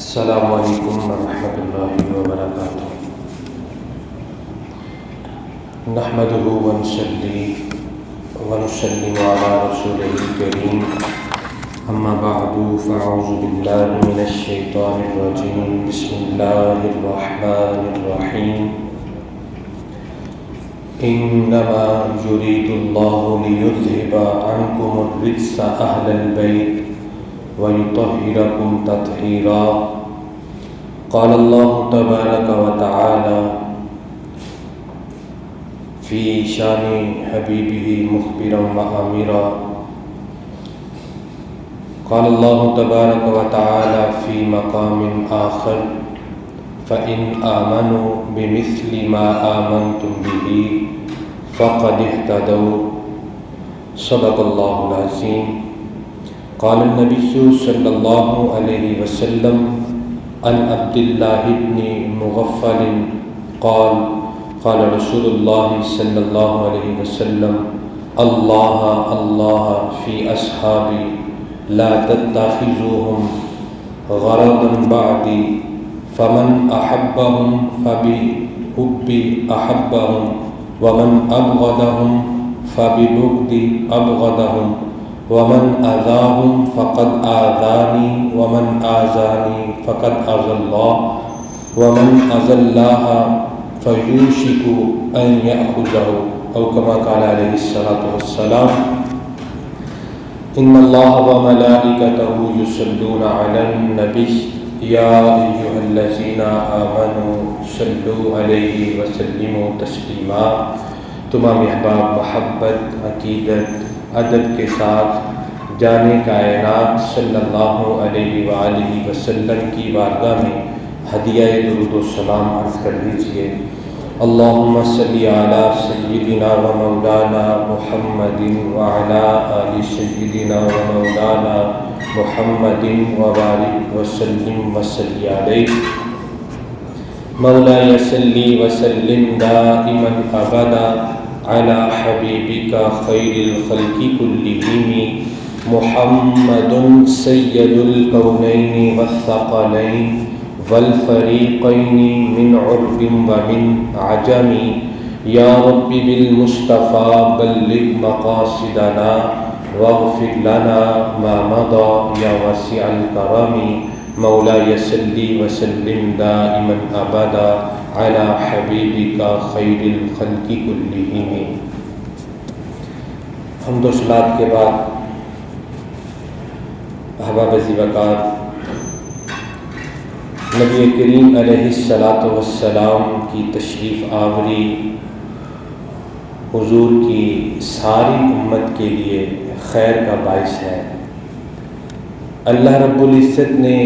السلام علیکم ورحمۃ اللہ وبرکاتہ۔ نحمده ونصلي ونسلم على رسوله الكريم، اما بعد فاعوذ باللہ من الشیطان الرجیم، بسم اللہ الرحمن الرحیم۔ انما یرید اللہ لیذہب عنکم الرجس اہل البیت وَيُطَهِّرَكُمْ تَطْهِيرًا۔ قال الله تبارك وتعالى في شان حبيبه مخبرا وآمرا، قال الله تبارك وتعالى في مقام آخر فإن آمنوا بمثل ما آمنتم به فقد اهتدوا، صدق الله العظيم۔ قال النبي صلى الله عليه وسلم عن عبد الله بن مغفل قال قال رسول الله صلى الله عليه وسلم الله الله في أصحابي لا تتخذوهم غرضا بعدي، فمن أحبهم فبحبي أحبهم، ومن أبغضهم فببغضي أبغضهم، ومن آذاهم فقد آذاني، ومن آذاني فقد آذى الله، ومن آذى الله فيوشك أن يأخذه، أو كما قال عليه الصلاة والسلام۔ إن الله وملائكته يصلون على النبي يا أيها الذين آمنوا صلوا عليه وسلموا تسليما۔ تمام احباب محبت، عقیدت، ادب کے ساتھ جان کائنات صلی اللہ علیہ وآلہ وسلم کی بارگاہ میں ہدیہ درود و سلام عرض کر دیجیے۔ اللہم صلی علی سیدنا و مولانا محمد وعلی آل سیدنا و مولانا محمد وبارک وسلم وصلی علیہ۔ مولاي صلی وسلم دائما ابدا على حبيبك خير الخلق كلهم محمد سيد الكونين والثقلين والفريقين من عرب ومن عجم، يا رب بالمصطفى بلغ مقاصدنا واغفر لنا ما مضى يا واسع الكرم، مولاي صلی وسلم دائما ابدا على حبیبک خیر الخلق کلہم۔ حمد و صلات کے بعد احباب ذی وقار، نبی کریم علیہ الصلاۃ والسلام کی تشریف آوری حضور کی ساری امت کے لیے خیر کا باعث ہے۔ اللہ رب العزت نے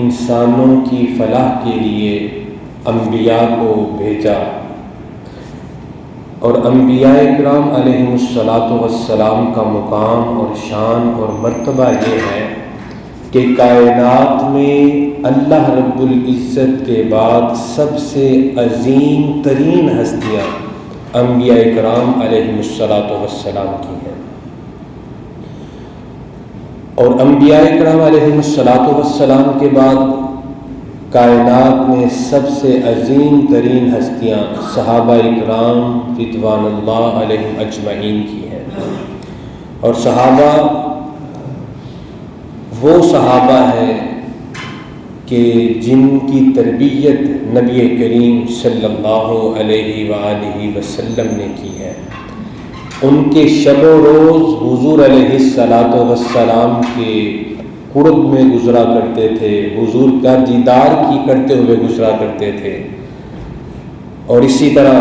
انسانوں کی فلاح کے لیے انبیاء کو بھیجا، اور انبیاء اکرام علیہم الصلاۃ والسلام کا مقام اور شان اور مرتبہ یہ ہے کہ کائنات میں اللہ رب العزت کے بعد سب سے عظیم ترین ہستیاں انبیاء اکرام علیہم الصلاۃ والسلام کی ہیں، اور انبیاء اکرام علیہم الصلاۃ والسلام کے بعد کائنات میں سب سے عظیم ترین ہستیاں صحابہ اکرام رضوان اللہ علیہم اجمعین کی ہیں۔ اور صحابہ وہ صحابہ ہیں کہ جن کی تربیت نبی کریم صلی اللہ علیہ وآلہ وسلم نے کی ہے۔ ان کے شب و روز حضور علیہ الصلاۃ والسلام کے قرب میں گزرا کرتے تھے، حضور کا دیدار کی کرتے ہوئے گزرا کرتے تھے۔ اور اسی طرح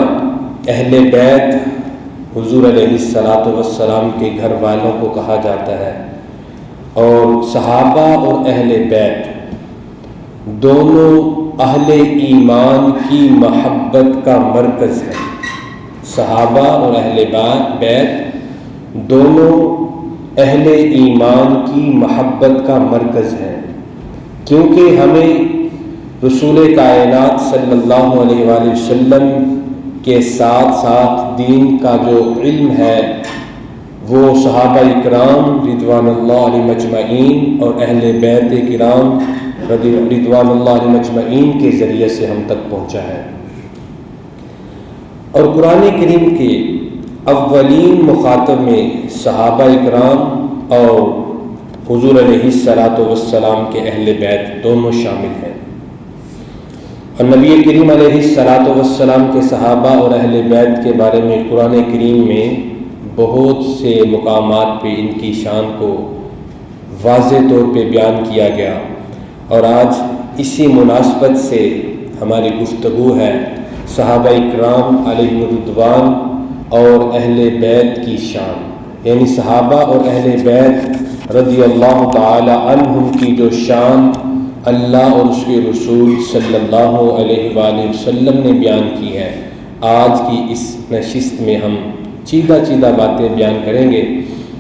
اہل بیت حضور علیہ الصلاۃ والسلام کے گھر والوں کو کہا جاتا ہے، اور صحابہ اور اہل بیت دونوں اہل ایمان کی محبت کا مرکز ہیں۔ صحابہ اور اہل بیت دونوں اہل ایمان کی محبت کا مرکز ہے، کیونکہ ہمیں رسول کائنات صلی اللہ علیہ وآلہ وسلم کے ساتھ ساتھ دین کا جو علم ہے وہ صحابہ اکرام رضوان اللہ علیہم اجمعین اور اہل بیت کرام رضوان اللہ علیہم اجمعین کے ذریعے سے ہم تک پہنچا ہے۔ اور قرآن کریم کے اولین مخاطب میں صحابہ اکرام اور حضور علیہ الصلاۃ والسلام کے اہل بیت دونوں شامل ہیں، اور نبی کریم علیہ الصلاۃ والسلام کے صحابہ اور اہل بیت کے بارے میں قرآن کریم میں بہت سے مقامات پہ ان کی شان کو واضح طور پہ بیان کیا گیا، اور آج اسی مناسبت سے ہماری گفتگو ہے صحابہ اکرام علیہم الرضوان اور اہل بیت کی شان، یعنی صحابہ اور اہل بیت رضی اللہ تعالی عنہم کی جو شان اللہ اور اس کے رسول صلی اللہ علیہ وآلہ وسلم نے بیان کی ہے، آج کی اس نشست میں ہم چیدہ باتیں بیان کریں گے۔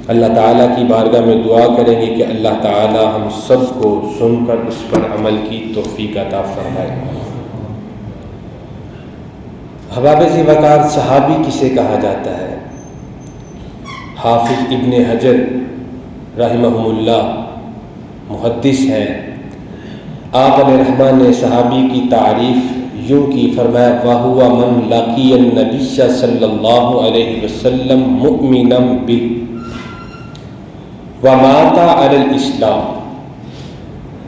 اللہ تعالیٰ کی بارگاہ میں دعا کریں گے کہ اللہ تعالیٰ ہم سب کو سن کر اس پر عمل کی توفیق عطا فرمائے۔ احباب وقار، صحابی کسے کہا جاتا ہے؟ حافظ ابن حجر رحمہ اللہ محدث ہیں، آپ علیہ الرحمٰن نے صحابی کی تعریف یوں کی، فرمایا وَهُوَ مَنْ لَقِيَ النَّبِيَّ صلی اللہ علیہ وسلم مُؤْمِنًا بِهِ وَمَاتَ عَلَى الْإِسْلَامِ۔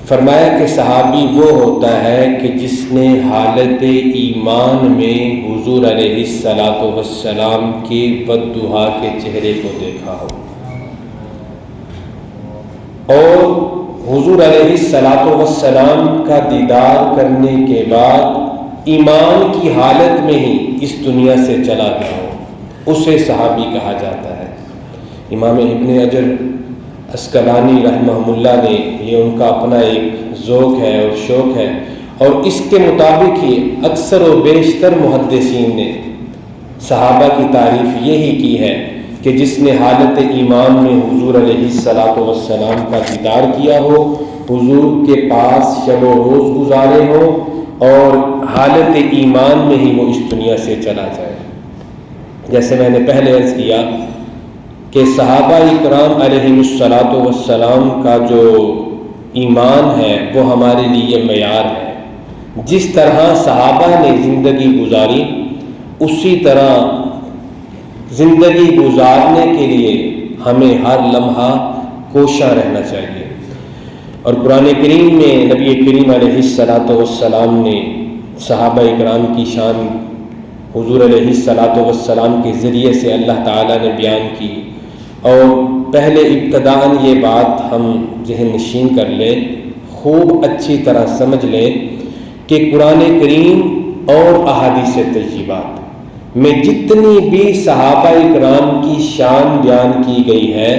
فرمایا کہ صحابی وہ ہوتا ہے کہ جس نے حالت ایمان میں حضور علیہ الصلاۃ والسلام کے والضحیٰ کے چہرے کو دیکھا ہو، اور حضور علیہ الصلاۃ والسلام کا دیدار کرنے کے بعد ایمان کی حالت میں ہی اس دنیا سے چلا گیا ہو، اسے صحابی کہا جاتا ہے۔ امام ابن حجر عسقلانی رحمہ اللہ نے، یہ ان کا اپنا ایک ذوق ہے اور شوق ہے، اور اس کے مطابق ہی اکثر و بیشتر محدثین نے صحابہ کی تعریف یہی کی ہے کہ جس نے حالت ایمان میں حضور علیہ الصلاۃ والسلام کا دیدار کیا ہو، حضور کے پاس شب و روز گزارے ہو، اور حالت ایمان میں ہی وہ اس دنیا سے چلا جائے۔ جیسے میں نے پہلے عرض کیا کہ صحابہ اکرام علیہم الصلاۃ والسلام کا جو ایمان ہے وہ ہمارے لیے معیار ہے۔ جس طرح صحابہ نے زندگی گزاری، اسی طرح زندگی گزارنے کے لیے ہمیں ہر لمحہ کوشاں رہنا چاہیے۔ اور قرآن کریم میں نبی کریم علیہ الصلاۃ والسلام نے صحابہ اکرام کی شان حضور علیہ الصلاۃ والسلام کے ذریعے سے اللہ تعالیٰ نے بیان کی، اور پہلے ابتداءً یہ بات ہم ذہن نشین کر لیں، خوب اچھی طرح سمجھ لیں کہ قرآن کریم اور احادیث طیبات میں جتنی بھی صحابہ اکرام کی شان بیان کی گئی ہے،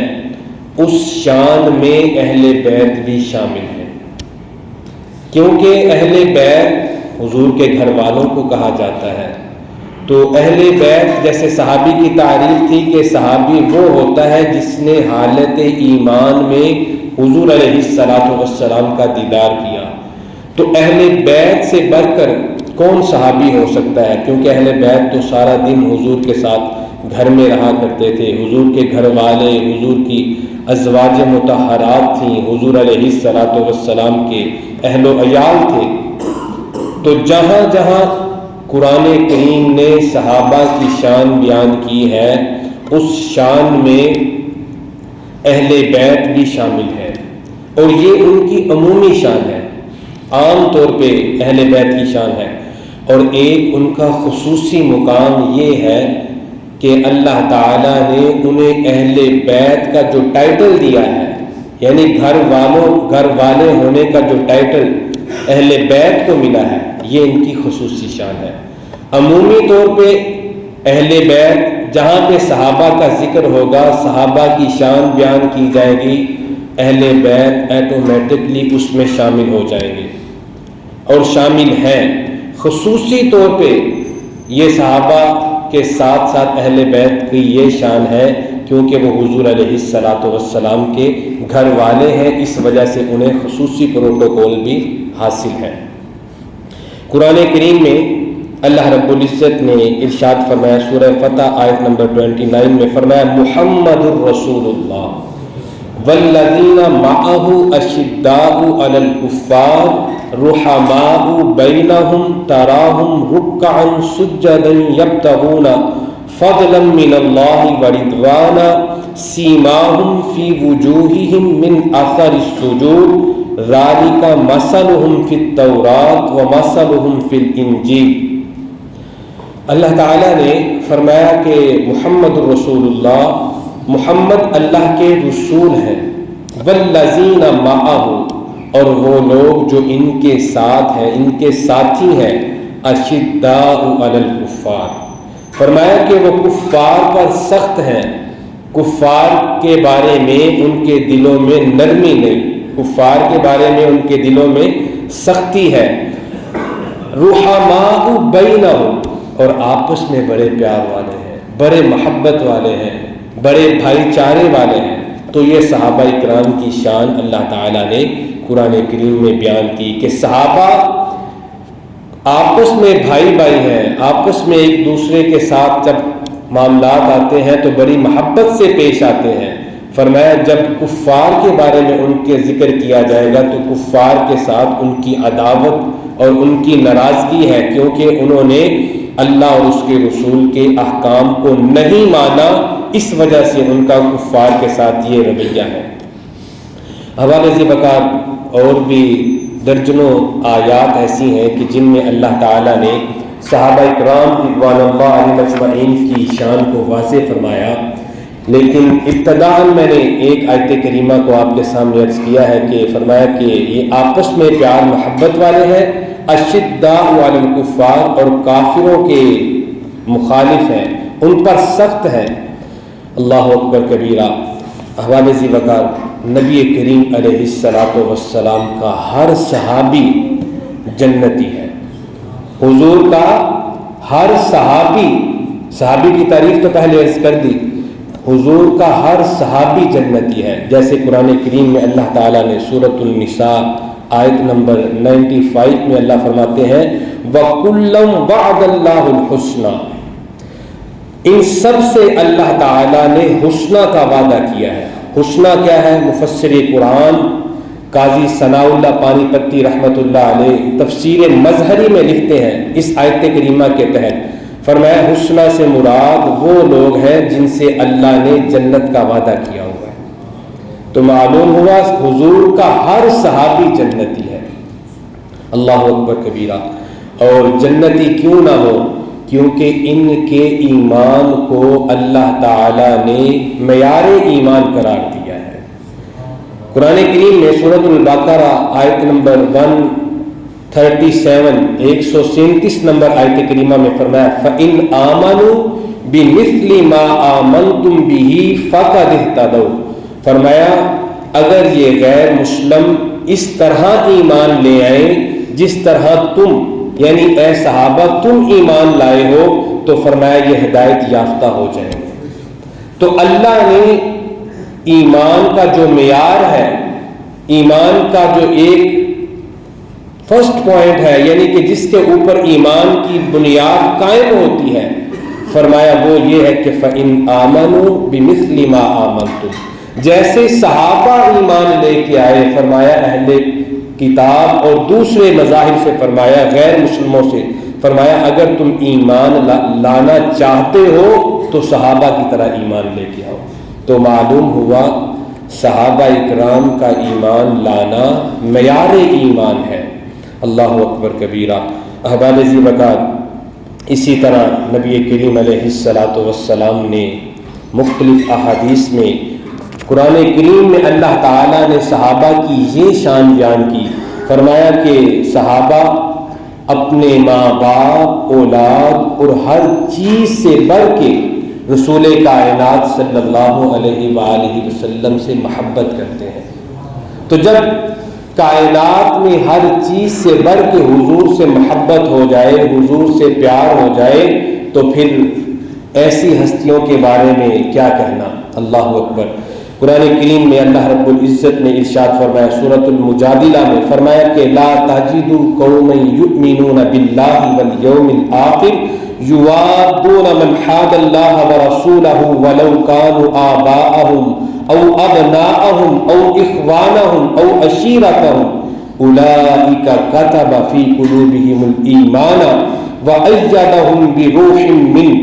اس شان میں اہل بیت بھی شامل ہیں، کیونکہ اہل بیت حضور کے گھر والوں کو کہا جاتا ہے۔ تو اہل بیت جیسے صحابی کی تعریف تھی کہ صحابی وہ ہوتا ہے جس نے حالت ایمان میں حضور علیہ الصلاۃ والسلام کا دیدار کیا، تو اہل بیت سے بڑھ کر کون صحابی ہو سکتا ہے؟ کیونکہ اہل بیت تو سارا دن حضور کے ساتھ گھر میں رہا کرتے تھے، حضور کے گھر والے حضور کی ازواج مطہرات تھیں، حضور علیہ الصلاۃ والسلام کے اہل و عیال تھے۔ تو جہاں جہاں قرآن کریم نے صحابہ کی شان بیان کی ہے، اس شان میں اہل بیت بھی شامل ہے، اور یہ ان کی عمومی شان ہے، عام طور پہ اہل بیت کی شان ہے۔ اور ایک ان کا خصوصی مقام یہ ہے کہ اللہ تعالیٰ نے انہیں اہل بیت کا جو ٹائٹل دیا ہے، یعنی گھر والے ہونے کا جو ٹائٹل اہل بیت کو ملا ہے، یہ ان کی خصوصی شان ہے۔ عمومی طور پہ اہل بیت جہاں پہ صحابہ کا ذکر ہوگا، صحابہ کی شان بیان کی جائے گی، اہل بیت ایٹومیٹکلی اس میں شامل ہو جائیں گے اور شامل ہیں۔ خصوصی طور پہ یہ صحابہ کے ساتھ ساتھ اہل بیت کی یہ شان ہے کیونکہ وہ حضور علیہ الصلاۃ والسلام کے گھر والے ہیں، اس وجہ سے انہیں خصوصی پروٹوکول بھی حاصل ہے۔ قرآن کریم میں اللہ رب العزت نے ارشاد فرمایا سورہ فتح آیت نمبر 29 میں فرمایا محمد الرسول اللہ والذین معہ اشداء علی الکفار رحماء بینہم تراہم رکعا سجدا یبتغون فضلا من اللہ ورضوانا سیماہم فی وجوہہم من اثر السجود ذالک مثلہم فی التوراۃ ومثلہم فی الانجیل۔ اللہ تعالیٰ نے فرمایا کہ محمد الرسول اللہ، محمد اللہ کے رسول ہیں، والذین معہ، اور وہ لوگ جو ان کے ساتھ ہیں، ان کے ساتھی ہیں، اشداء علی الکفار، فرمایا کہ وہ کفار پر سخت ہیں، کفار کے بارے میں ان کے دلوں میں نرمی نہیں، کفار کے بارے میں ان کے دلوں میں سختی ہے، رحماء بینہم، اور آپس میں بڑے پیار والے ہیں، بڑے محبت والے ہیں، بڑے بھائی چارے والے ہیں۔ تو یہ صحابہ اکرام کی شان اللہ تعالیٰ نے قرآن کریم میں بیان کی کہ صحابہ آپس میں بھائی بھائی ہیں، آپس میں ایک دوسرے کے ساتھ جب معاملات آتے ہیں تو بڑی محبت سے پیش آتے ہیں۔ فرمایا جب کفار کے بارے میں ان کے ذکر کیا جائے گا تو کفار کے ساتھ ان کی عداوت اور ان کی ناراضگی ہے، کیونکہ انہوں نے اللہ اور اس کے رسول کے احکام کو نہیں مانا، اس وجہ سے ان کا کفار کے ساتھ یہ رویہ ہے۔ حوالے سے بکار اور بھی درجنوں آیات ایسی ہیں کہ جن میں اللہ تعالیٰ نے صحابہ اکرام رضوان اللہ علیہم اجمعین کی شان کو واضح فرمایا، لیکن ابتداءً میں نے ایک آیت کریمہ کو آپ کے سامنے عرض کیا ہے کہ فرمایا کہ یہ آپس میں پیار محبت والے ہیں، اشداء علی الکفار، اور کافروں کے مخالف ہیں، ان پر سخت ہیں۔ اللہ اکبر کبیرہ۔ حوالے ذی وقار نبی کریم علیہ السلام کا ہر صحابی جنتی ہے، حضور کا ہر صحابی کی تعریف تو پہلے عرض کر دی، حضور کا ہر صحابی جنتی ہے۔ جیسے قرآن کریم میں اللہ تعالیٰ نے سورۃ النساء آیت نمبر 95 میں اللہ فرماتے ہیں وَكُلًّا وَعَدَ اللَّهُ الْحُسْنَى، ان سب سے اللہ تعالیٰ نے حسنہ کا وعدہ کیا ہے۔ حسنہ کیا ہے؟ مفسر قرآن قاضی ثناء اللہ پانی پتی رحمۃ اللہ علیہ تفسیر مظہری میں لکھتے ہیں اس آیت کریمہ کے تحت، فرمایا حسنہ سے مراد وہ لوگ ہیں جن سے اللہ نے جنت کا وعدہ کیا ہوا ہے۔ تو معلوم ہوا حضور کا ہر صحابی جنتی ہے۔ اللہ اکبر کبیرہ۔ اور جنتی کیوں نہ ہو؟ کیونکہ ان کے ایمان کو اللہ تعالیٰ نے معیار ایمان قرار دیا ہے۔ قرآن کریم میں سورۃ البقرہ آیت نمبر 137 137 نمبر آیت کریمہ میں فرمایا فَإِنْ آمَنُوا بِمِثْلِ مَا آمَنْتُمْ بِهِ فَقَدِ اهْتَدَوْا، فرمایا اگر یہ غیر مسلم اس طرح ایمان لے آئیں جس طرح تم، یعنی اے صحابہ تم ایمان لائے ہو، تو فرمایا یہ ہدایت یافتہ ہو جائیں گے۔ تو اللہ نے ایمان کا جو معیار ہے، ایمان کا جو ایک فرسٹ پوائنٹ ہے، یعنی کہ جس کے اوپر ایمان کی بنیاد قائم ہوتی ہے، فرمایا وہ یہ ہے کہ فَإِنْ آمَنُوا بِمِثْلِ مَا آمَنْتُمْ، جیسے صحابہ ایمان لے کے آئے، فرمایا اہل کتاب اور دوسرے مذاہب سے، فرمایا غیر مسلموں سے، فرمایا اگر تم ایمان لانا چاہتے ہو تو صحابہ کی طرح ایمان لے کے آؤ۔ تو معلوم ہوا صحابہ اکرام کا ایمان لانا معیار ایمان ہے۔ اللہ اکبر کبیرہ۔ احباب ذی وقار، اسی طرح نبی کریم علیہ السلام نے مختلف احادیث میں، قرآن کریم میں اللہ تعالیٰ نے صحابہ کی یہ شان بیان کی، فرمایا کہ صحابہ اپنے ماں باپ، اولاد اور ہر چیز سے بڑھ کے رسول کائنات صلی اللہ علیہ وآلہ وسلم سے محبت کرتے ہیں۔ تو جب کائنات میں ہر چیز سے بڑھ کے حضور سے محبت ہو جائے، حضور سے پیار ہو جائے، تو پھر ایسی ہستیوں کے بارے میں کیا کہنا۔ اللہ اکبر۔ قرآن کریم میں اللہ رب العزت نے ارشاد فرمایا سورۃ المجادلہ میں، فرمایا کہ لا تجد قوما یؤمنون باللہ والیوم الآخر یوادون من حاد اللہ ورسولہ ولو كانوا آباءهم او ابناءهم او اخوانهم او عشیرتهم اولئک كتب فی قلوبهم الایمان وأيدهم بروح منه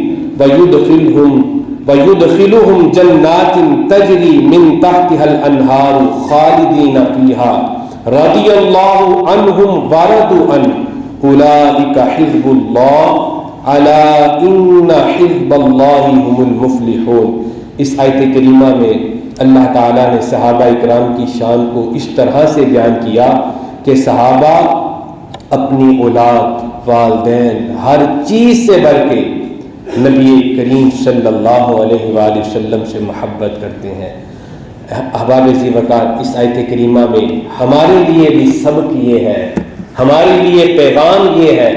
ويدخلهم جنات تجري من تحتها الأنهار خالدين فيها رضي الله عنهم ورضوا عنه أولئك حزب الله ألا إن حزب الله هم المفلحون۔ اس آیت کریمہ میں اللہ تعالیٰ نے صحابہ اکرام کی شان کو اس طرح سے بیان کیا کہ صحابہ اپنی اولاد، والدین، ہر چیز سے بڑھ کے نبی کریم صلی اللہ علیہ وآلہ وسلم سے محبت کرتے ہیں۔ احباب ذی وقار، اس آیت کریمہ میں ہمارے لیے بھی سبق یہ ہے، ہمارے لیے پیغام یہ ہے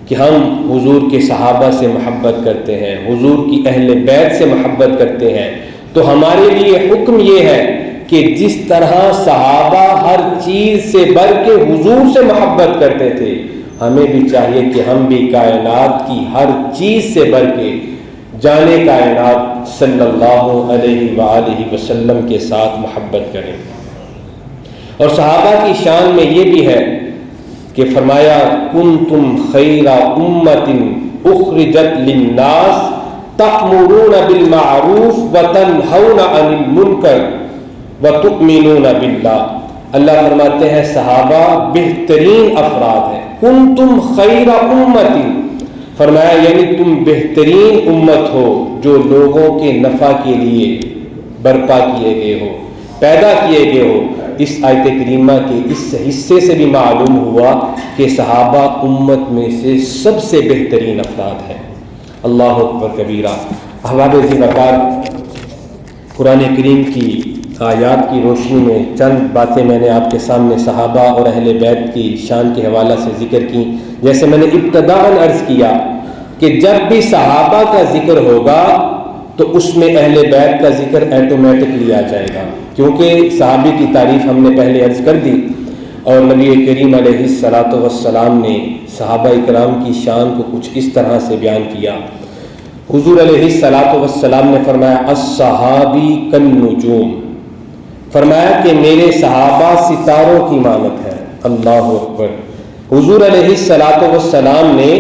کہ ہم حضور کے صحابہ سے محبت کرتے ہیں، حضور کی اہل بیت سے محبت کرتے ہیں، تو ہمارے لیے حکم یہ ہے کہ جس طرح صحابہ ہر چیز سے بڑھ کے حضور سے محبت کرتے تھے، ہمیں بھی چاہیے کہ ہم بھی کائنات کی ہر چیز سے بڑھ کے جانے کائنات صلی اللہ علیہ وآلہ وسلم کے ساتھ محبت کریں۔ اور صحابہ کی شان میں یہ بھی ہے کہ فرمایا کنتم خیر امت اخرجت للناس تأمرون بالمعروف وتنہون عن المنکر وتؤمنون باللہ۔ اللہ فرماتے ہیں صحابہ بہترین افراد ہیں، کنتم خیر امت، فرمایا یعنی تم بہترین امت ہو جو لوگوں کے نفع کے لیے برپا کیے گئے ہو، پیدا کیے گئے ہو۔ اس آیت کریمہ کے اس حصے سے بھی معلوم ہوا کہ صحابہ امت میں سے سب سے بہترین افراد ہیں۔ اللہ اکبر کبیرہ۔ احباب ذی وقار، قرآن کریم کی آیات کی روشنی میں چند باتیں میں نے آپ کے سامنے صحابہ اور اہل بیت کی شان کے حوالہ سے ذکر کی۔ جیسے میں نے ابتداءً عرض کیا کہ جب بھی صحابہ کا ذکر ہوگا تو اس میں اہل بیت کا ذکر ایٹومیٹک لیا جائے گا، کیونکہ صحابی کی تعریف ہم نے پہلے عرض کر دی، اور نبی کریم علیہ الصلاۃ والسلام نے صحابہ اکرام کی شان کو کچھ اس طرح سے بیان کیا۔ حضور علیہ الصلاۃ والسلام نے فرمایا الصحابی کالنجوم، فرمایا کہ میرے صحابہ ستاروں کی مانند ہے۔ اللہ اکبر۔ حضور علیہ الصلاۃ والسلام نے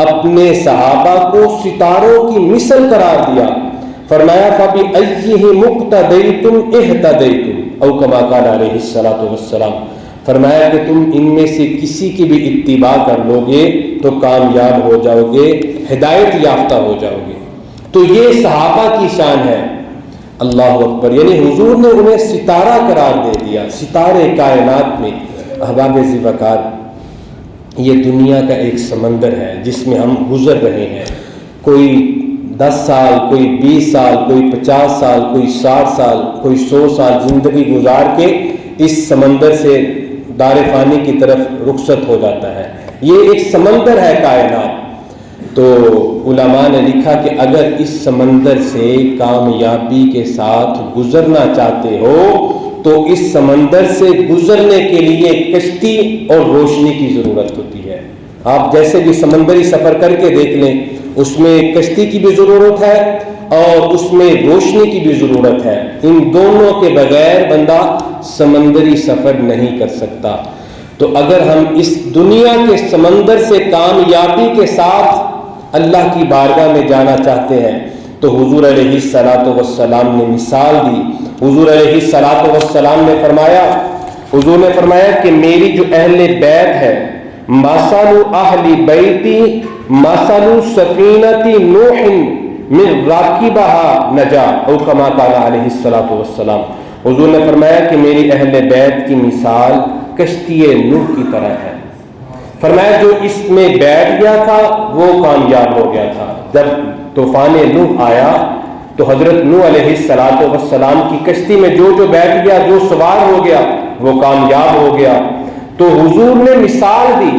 اپنے صحابہ کو ستاروں کی مثل قرار دیا، فرمایا فَبِأَيِّهِمُ اقْتَدَيْتُمْ اهْتَدَيْتُمْ او کما قال علیہ الصلاۃ والسلام، فرمایا کہ تم ان میں سے کسی کی بھی اتباع کر لو گے تو کامیاب ہو جاؤ گے، ہدایت یافتہ ہو جاؤ گے۔ تو یہ صحابہ کی شان ہے۔ اللہ اکبر، یعنی حضور نے انہیں ستارہ قرار دے دیا، ستارے کائنات میں۔ احباب ذی وقار، یہ دنیا کا ایک سمندر ہے جس میں ہم گزر رہے ہیں۔ کوئی 10 سال، کوئی 20 سال، کوئی 50 سال، کوئی 60 سال، کوئی 100 سال زندگی گزار کے اس سمندر سے دار فانی کی طرف رخصت ہو جاتا ہے۔ یہ ایک سمندر ہے کائنات۔ تو علماء نے لکھا کہ اگر اس سمندر سے کامیابی کے ساتھ گزرنا چاہتے ہو تو اس سمندر سے گزرنے کے لیے کشتی اور روشنی کی ضرورت ہوتی ہے۔ آپ جیسے بھی سمندری سفر کر کے دیکھ لیں، اس میں کشتی کی بھی ضرورت ہے اور اس میں روشنی کی بھی ضرورت ہے۔ ان دونوں کے بغیر بندہ سمندری سفر نہیں کر سکتا۔ تو اگر ہم اس دنیا کے سمندر سے کامیابی کے ساتھ اللہ کی بارگاہ میں جانا چاہتے ہیں تو حضور علیہ الصلاۃ والسلام نے مثال دی۔ حضور علیہ الصلاۃ والسلام نے فرمایا کہ میری جو اہل بیت ہے، مثل اہل بیتی مثل سفینۃ نوح من راکبها نجا او کما قال علیہ الصلاۃ والسلام۔ حضور نے فرمایا کہ میری اہل بیت کی مثال کشتی نوح کی طرح ہے۔ فرمایا جو اس میں بیٹھ گیا تھا وہ کامیاب ہو گیا تھا۔ جب طوفان نوح آیا تو حضرت نوح علیہ الصلاۃ والسلام کی کشتی میں جو بیٹھ گیا، جو سوار ہو گیا، وہ کامیاب ہو گیا۔ تو حضور نے مثال دی،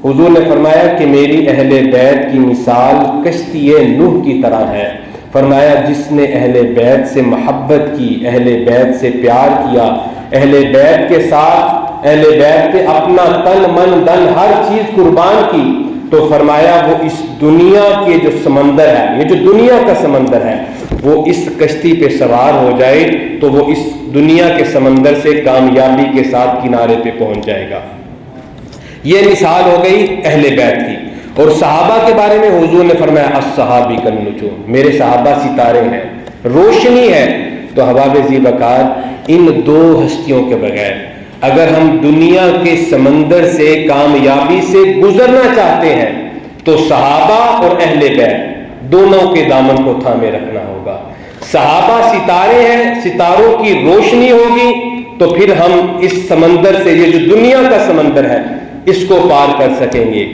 حضور نے فرمایا کہ میری اہل بیت کی مثال کشتی نوح کی طرح ہے۔ فرمایا جس نے اہل بیت سے محبت کی، اہل بیت سے پیار کیا، اہل بیت کے ساتھ، اہل بیت پہ اپنا تن من دن ہر چیز قربان کی، تو فرمایا وہ اس دنیا کے جو سمندر ہے، یہ جو دنیا کا سمندر ہے، وہ اس کشتی پہ سوار ہو جائے تو وہ اس دنیا کے سمندر سے کامیابی کے ساتھ کنارے پہ پہنچ جائے گا۔ یہ مثال ہو گئی اہل بیت کی۔ اور صحابہ کے بارے میں حضور نے فرمایا الصحابی کالنجوم، میرے صحابہ ستارے ہیں، روشنی ہے۔ تو احباب ذی وقار، ان دو ہستیوں کے بغیر اگر ہم دنیا کے سمندر سے کامیابی سے گزرنا چاہتے ہیں تو صحابہ اور اہل بیت دونوں کے دامن کو تھامے رکھنا ہوگا۔ صحابہ ستارے ہیں، ستاروں کی روشنی ہوگی تو پھر ہم اس سمندر سے، یہ جو دنیا کا سمندر ہے، اس کو پار کر سکیں گے۔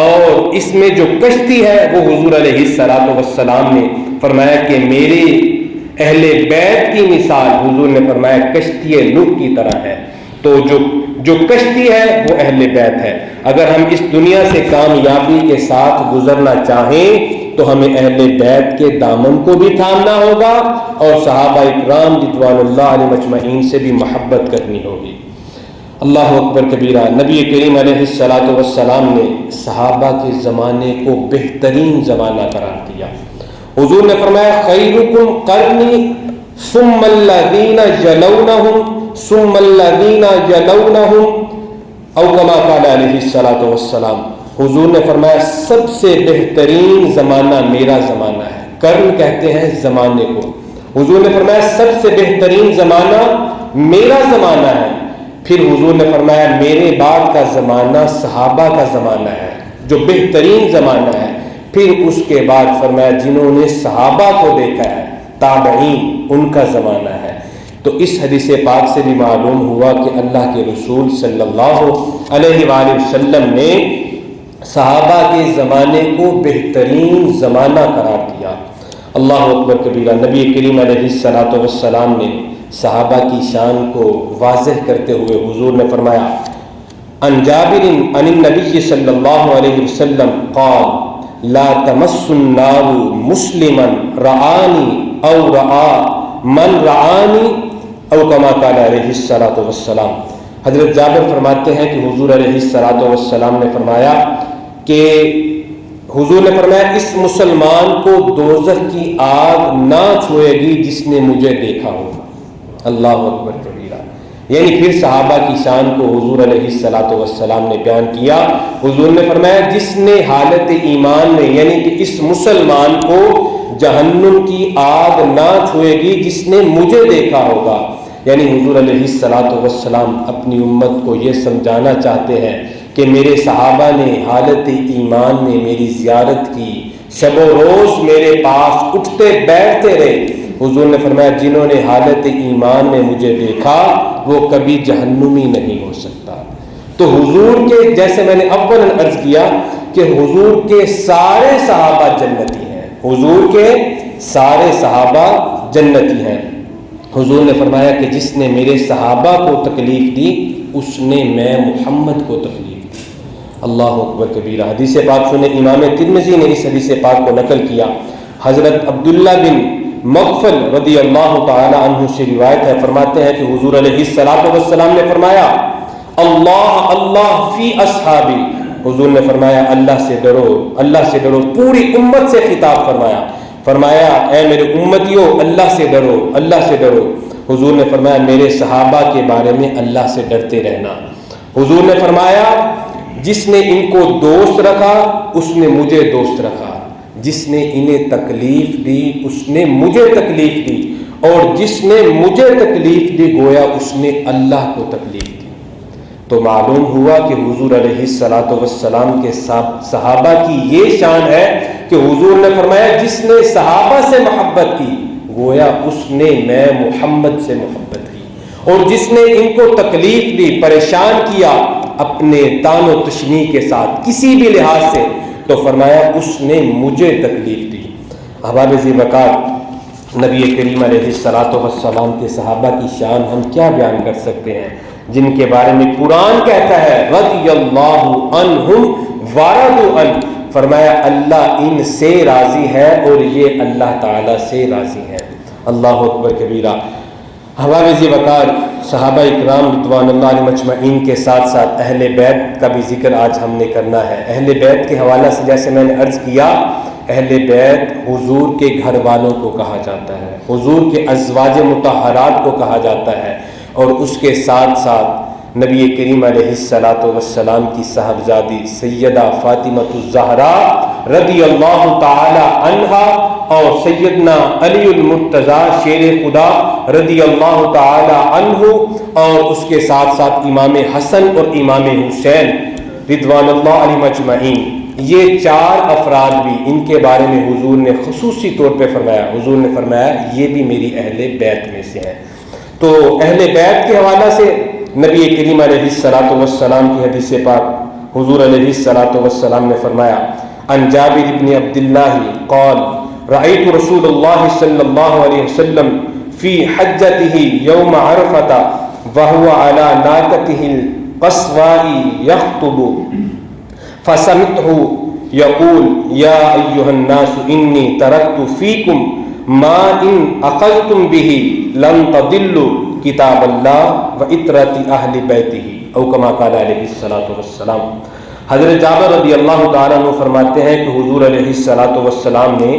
اور اس میں جو کشتی ہے وہ حضور علیہ الصلوۃ والسلام نے فرمایا کہ میرے اہل بیت کی مثال، حضور نے فرمایا کشتی نوح کی طرح ہے۔ تو جو کشتی ہے وہ اہل بیت ہے۔ اگر ہم اس دنیا سے کامیابی کے ساتھ گزرنا چاہیں تو ہمیں اہل بیت کے دامن کو بھی تھامنا ہوگا اور صحابہ اکرام رضوان اللہ علیہم اجمعین سے بھی محبت کرنی ہوگی۔ اللہ اکبر کبیرہ۔ نبی کریم علیہ الصلوۃ والسلام نے صحابہ کے زمانے کو بہترین زمانہ قرار دیا۔ حضور نے فرمایا خیرکم قرنی ثم الذین یلونہم ثم الذین یلونہم، او کما قال علیہ الصلوۃ والسلام۔ حضور نے فرمایا سب سے بہترین زمانہ میرا زمانہ ہے۔ قرن کہتے ہیں زمانے کو۔ حضور نے فرمایا سب سے بہترین زمانہ میرا زمانہ ہے۔ پھر حضور نے فرمایا میرے بعد کا زمانہ صحابہ کا زمانہ ہے جو بہترین زمانہ ہے۔ پھر اس کے بعد فرمایا جنہوں نے صحابہ کو دیکھا ہے، تابعین، ان کا زمانہ ہے۔ تو اس حدیث پاک سے بھی معلوم ہوا کہ اللہ کے رسول صلی اللہ علیہ وآلہ وسلم نے صحابہ کے زمانے کو بہترین زمانہ قرار دیا۔ اللہ اکبر کبیرہ۔ نبی کریم علیہ الصلوۃ والسلام نے صحابہ کی شان کو واضح کرتے ہوئے حضور نے فرمایا عن جابر عن النبی صلی اللہ علیہ وسلم قال لا تمس النار مسلما رعانی او رعا من رعانی او کما قال علیہ الصلوۃ والسلام۔ حضرت جابر فرماتے ہیں کہ حضور علیہ الصلوۃ والسلام نے فرمایا کہ حضور نے فرمایا اس مسلمان کو دوزخ کی آگ نہ چھوئے گی جس نے مجھے دیکھا ہوگا۔ اللہ اکبر کبیرہ۔ یعنی پھر صحابہ کی شان کو حضور علیہ الصلوۃ والسلام نے بیان کیا۔ حضور نے فرمایا جس نے حالت ایمان میں، یعنی کہ اس مسلمان کو جہنم کی آگ نہ چھوئے گی جس نے مجھے دیکھا ہوگا۔ یعنی حضور علیہ الصلوۃ والسلام اپنی امت کو یہ سمجھانا چاہتے ہیں کہ میرے صحابہ نے حالت ایمان میں میری زیارت کی، شب و روز میرے پاس اٹھتے بیٹھتے رہے۔ حضور نے فرمایا جنہوں نے حالت ایمان میں مجھے دیکھا وہ کبھی جہنمی نہیں ہو سکتا۔ تو حضور کے، جیسے میں نے اولاً عرض کیا کہ حضور کے سارے صحابہ جنتی ہیں، حضور کے سارے صحابہ جنتی ہیں۔ حضور نے فرمایا کہ جس نے میرے صحابہ کو تکلیف دی اس نے میں محمد کو تکلیف دی۔ اللہ اکبر کبیرہ۔ حدیث پاک سنے، امام ترمذی نے اس حدیث پاک کو نقل کیا۔ حضرت عبداللہ بن مغفل رضی اللہ تعالی عنہ سے روایت ہے، فرماتے ہیں کہ حضور علیہ الصلوۃ والسلام نے فرمایا اللہ اللہ فی اصحابی۔ حضور نے فرمایا اللہ سے ڈرو، اللہ سے ڈرو، پوری امت سے خطاب فرمایا اے میرے امتیوں اللہ سے ڈرو، اللہ سے ڈرو۔ حضور نے فرمایا میرے صحابہ کے بارے میں اللہ سے ڈرتے رہنا۔ حضور نے فرمایا جس نے ان کو دوست رکھا اس نے مجھے دوست رکھا، جس نے انہیں تکلیف دی اس نے مجھے تکلیف دی، اور جس نے مجھے تکلیف دی گویا اس نے اللہ کو تکلیف دی۔ تو معلوم ہوا کہ حضور علیہ الصلوۃ والسلام کے صحابہ کی یہ شان ہے کہ حضور نے فرمایا جس نے صحابہ سے محبت کی گویا اس نے میں محمد سے محبت کی، اور جس نے ان کو تکلیف دی، پریشان کیا اپنے تان و تشنیع کے ساتھ کسی بھی لحاظ سے، تو فرمایا اس نے مجھے تکلیف دی۔ احباب ذی وقار، نبی کریم علیہ الصلوۃ والسلام کے صحابہ کی شان ہم کیا بیان کر سکتے ہیں، جن کے بارے میں قرآن کہتا ہے رضی اللہ عنہم ورضوا عنہ۔ فرمایا اللہ ان سے راضی ہے اور یہ اللہ تعالیٰ سے راضی ہیں۔ اللہ اکبر کبیرہ۔ احباب ذی وقار، صحابہ اکرام رضوان اللہ علیہم اجمعین کے ساتھ ساتھ اہل بیت کا بھی ذکر آج ہم نے کرنا ہے۔ اہل بیت کے حوالہ سے جیسے میں نے عرض کیا، اہل بیت حضور کے گھر والوں کو کہا جاتا ہے، حضور کے ازواج مطہرات کو کہا جاتا ہے، اور اس کے ساتھ ساتھ نبی کریم علیہ الصلاۃ والسلام کی صاحبزادی سیدہ فاطمہ الزہرا رضی اللہ تعالی عنہا اور سیدنا علی المرتضیٰ شیر خدا رضی اللہ تعالی عنہ، اور اس کے ساتھ ساتھ امام حسن اور امام حسین رضوان اللہ علیہم اجمعین۔ یہ چار افراد بھی، ان کے بارے میں حضور نے خصوصی طور پہ فرمایا، حضور نے فرمایا یہ بھی میری اہل بیت میں سے ہیں۔ تو اہل بیت کے حوالہ سے نبی کریم علیہ الصلاۃ والسلام کی حدیث پاک، حضور علیہ الصلاۃ والسلام نے فرمایا، عن جابر بن عبد اللہ قال رأيت رسول اللہ صلی اللہ علیہ وسلم فی حجته یوم عرفہ وهو على ناقته القصواء يخطب فسمعته يقول يا أيها الناس إني تركت فيكم ما إن أخذتم به لن تضلوا کتاب اللہ و اطرت اہل بیتہ، او کما قال علیہ الصلاۃ والسلام۔ حضرت جابر رضی اللہ تعالیٰ عنہ فرماتے ہیں کہ حضور علیہ الصلاۃ والسلام نے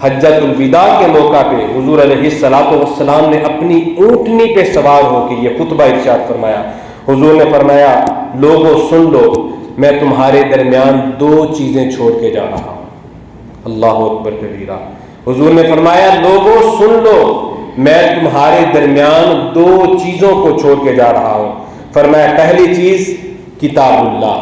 حجۃ الوداع کے موقع پہ حضور علیہ الصلاۃ والسلام نے اپنی اونٹنی پہ سوار ہو کے یہ خطبہ ارشاد فرمایا۔ حضور نے فرمایا، لوگوں سن لو، میں تمہارے درمیان دو چیزیں چھوڑ کے جا رہا ہوں۔ اللہ اکبر کبیرہ۔ حضور نے فرمایا، لوگوں سن لو، میں تمہارے درمیان دو چیزوں کو چھوڑ کے جا رہا ہوں۔ فرمایا پہلی چیز کتاب اللہ،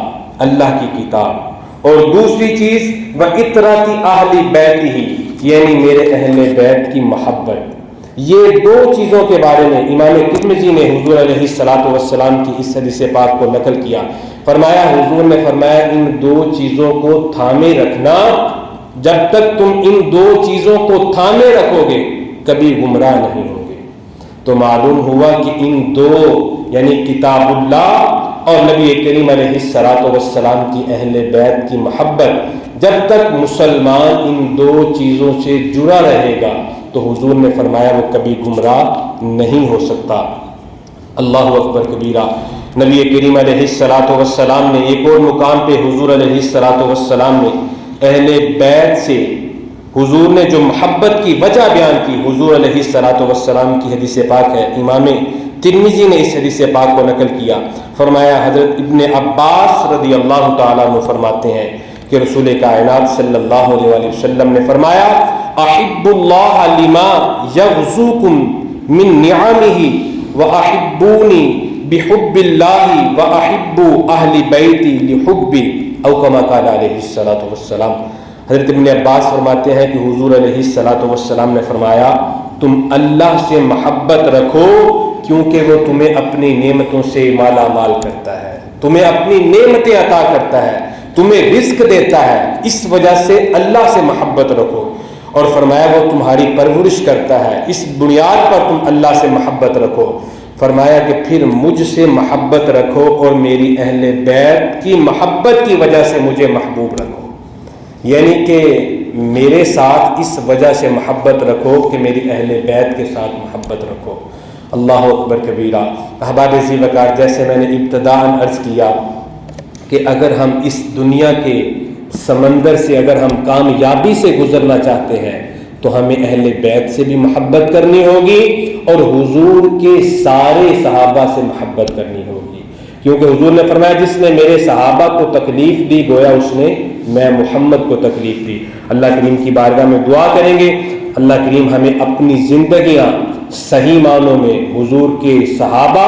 اللہ کی کتاب، اور دوسری چیز وَإِطْرَةِ أَهْلِ بَيْتِهِ، یعنی میرے اہل بیت کی محبت۔ یہ دو چیزوں کے بارے میں امام ترمذی نے حضور علیہ الصلاۃ والسلام کی اس حدیث پاک کو نقل کیا۔ فرمایا، حضور نے فرمایا ان دو چیزوں کو تھامے رکھنا، جب تک تم ان دو چیزوں کو تھامے رکھو گے کبھی گمراہ نہیں ہوں گے۔ تو معلوم ہوا کہ ان دو یعنی کتاب اللہ اور نبی کریم علیہ الصلاۃ والسلام کی اہل بیت کی محبت، جب تک مسلمان ان دو چیزوں سے جڑا رہے گا تو حضور نے فرمایا وہ کبھی گمراہ نہیں ہو سکتا۔ اللہ اکبر کبیرہ۔ نبی کریم علیہ الصلاۃ والسلام نے ایک اور مقام پہ حضور علیہ الصلاۃ والسلام نے اہل بیت سے حضور نے جو محبت کی وجہ بیان کی، حضور علیہ الصلاۃ والسلام کی حدیث پاک ہے، امام ترمذی نے اس حدیث پاک کو نقل کیا۔ فرمایا حضرت ابن عباس رضی اللہ تعالیٰ عنہ فرماتے ہیں کہ رسول کائنات صلی اللہ علیہ وسلم نے فرمایا، احب اللہ لما یغزوکم من نعمہ واحبونی بحب اللہ واحب اہل بیتی لحبی، او کما قال علیہ الصلاۃ والسلام۔ حضرت ابن عباس فرماتے ہیں کہ حضور علیہ الصلاۃ والسلام نے فرمایا، تم اللہ سے محبت رکھو کیونکہ وہ تمہیں اپنی نعمتوں سے مالا مال کرتا ہے، تمہیں اپنی نعمتیں عطا کرتا ہے، تمہیں رزق دیتا ہے، اس وجہ سے اللہ سے محبت رکھو۔ اور فرمایا وہ تمہاری پرورش کرتا ہے، اس بنیاد پر تم اللہ سے محبت رکھو۔ فرمایا کہ پھر مجھ سے محبت رکھو اور میری اہل بیت کی محبت کی وجہ سے مجھے محبوب رکھو، یعنی کہ میرے ساتھ اس وجہ سے محبت رکھو کہ میری اہل بیت کے ساتھ محبت رکھو۔ اللہ اکبر کبیرہ۔ احباب ذی وقار، جیسے میں نے ابتداءً عرض کیا کہ اگر ہم اس دنیا کے سمندر سے اگر ہم کامیابی سے گزرنا چاہتے ہیں تو ہمیں اہل بیت سے بھی محبت کرنی ہوگی اور حضور کے سارے صحابہ سے محبت کرنی ہوگی، کیونکہ حضور نے فرمایا جس نے میرے صحابہ کو تکلیف دی گویا اس نے میں محمد کو تکلیف دی۔ اللہ کریم کی بارگاہ میں دعا کریں گے اللہ کریم ہمیں اپنی زندگیاں صحیح معنوں میں حضور کے صحابہ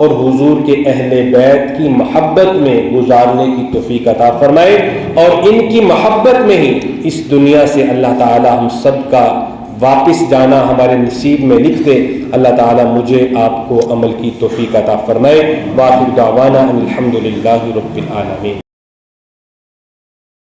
اور حضور کے اہل بیت کی محبت میں گزارنے کی توفیق عطا فرمائے، اور ان کی محبت میں ہی اس دنیا سے اللہ تعالی ہم سب کا واپس جانا ہمارے نصیب میں لکھ دے۔ اللہ تعالی مجھے آپ کو عمل کی توفیق عطا فرمائے۔ وآخر دعوانا ان الحمد للہ رب العالمین۔